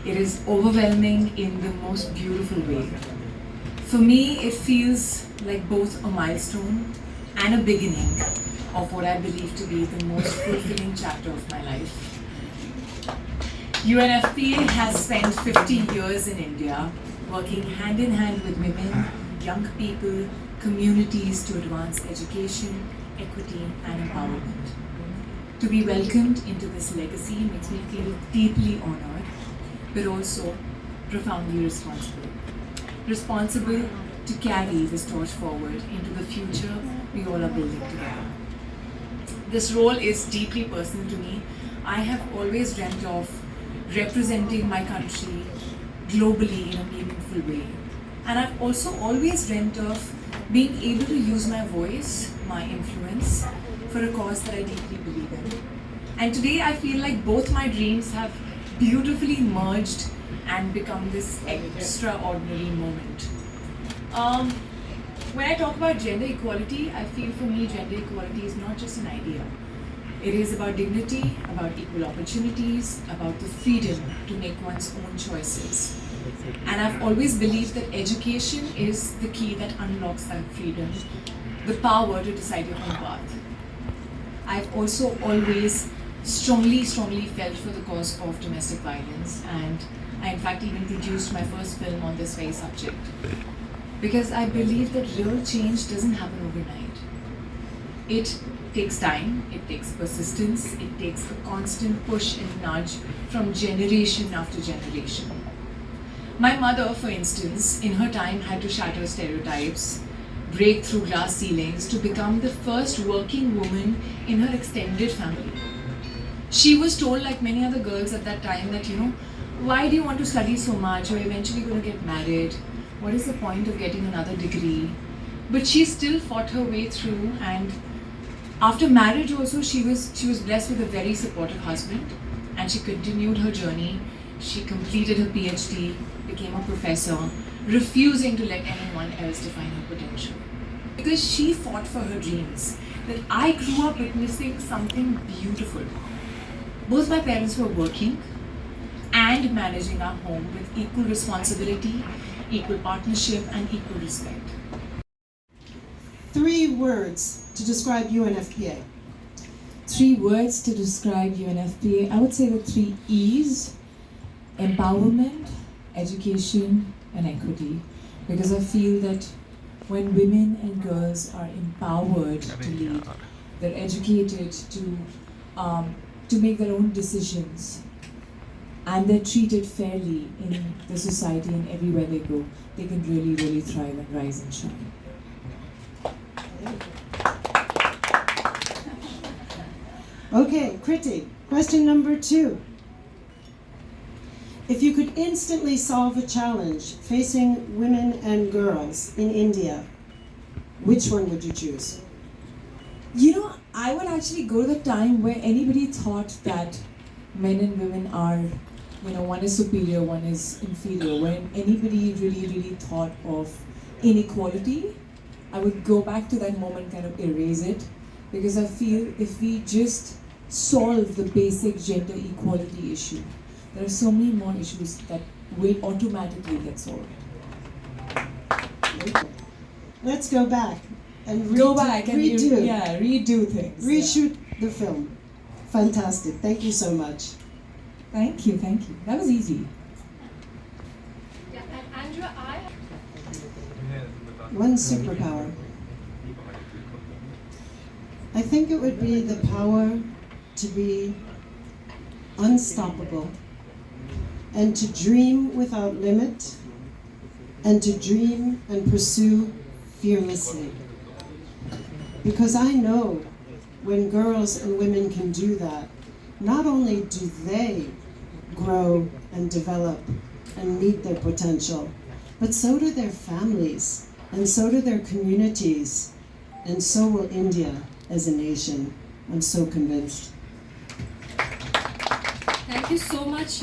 It is overwhelming in the most beautiful way. For me, it feels like both a milestone and a beginning of what I believe to be the most fulfilling chapter of my life. UNFPA has spent 50 years in India working hand in hand with women, young people, communities to advance education, equity, and empowerment. To be welcomed into this legacy makes me feel deeply honored, but also profoundly responsible. Responsible to carry this torch forward into the future we all are building together. This role is deeply personal to me. I have always dreamt of representing my country globally in a meaningful way. And I've also always dreamt of being able to use my voice, my influence, for a cause that I deeply believe in. And today I feel like both my dreams have beautifully merged and become this extraordinary moment. When I talk about gender equality, I feel for me gender equality is not just an idea. It is about dignity, about equal opportunities, about the freedom to make one's own choices. And I've always believed that education is the key that unlocks that freedom, the power to decide your own path. I've also always strongly felt for the cause of domestic violence, and I in fact even produced my first film on this very subject. Because I believe that real change doesn't happen overnight. It takes time, it takes persistence, it takes a constant push and nudge from generation after generation. My mother, for instance, in her time had to shatter stereotypes, break through glass ceilings to become the first working woman in her extended family. She was told, like many other girls at that time, that, why do you want to study so much? You're eventually going to get married. What is the point of getting another degree? But she still fought her way through, and after marriage also she was blessed with a very supportive husband, and she continued her journey. She completed her PhD, became a professor, refusing to let anyone else define her potential. Because she fought for her dreams, that I grew up witnessing something beautiful. Both my parents were working and managing our home with equal responsibility, equal partnership, and equal respect. 3 words to describe UNFPA. 3 words to describe UNFPA. I would say the 3 E's: empowerment, education, and equity. Because I feel that when women and girls are empowered to lead, they're educated to make their own decisions, and they're treated fairly in the society and everywhere they go, they can really thrive and rise and shine. Okay, Kirti, question number 2. If you could instantly solve a challenge facing women and girls in India, which one would you choose? I would actually go to the time where anybody thought that men and women are, one is superior, one is inferior. When anybody really thought of inequality, I would go back to that moment, kind of erase it, because I feel if we just solve the basic gender equality issue, there are so many more issues that will automatically get solved. Let's go back and Go back and redo. redo things. Reshoot the film. Fantastic. Thank you so much. Thank you, thank you. That was easy. Yeah, and Andrea, One superpower. I think it would be the power to be unstoppable and to dream without limit and to dream and pursue fearlessly. Because I know when girls and women can do that, not only do they grow and develop and meet their potential, but so do their families, and so do their communities, and so will India as a nation. I'm so convinced. thank you so much,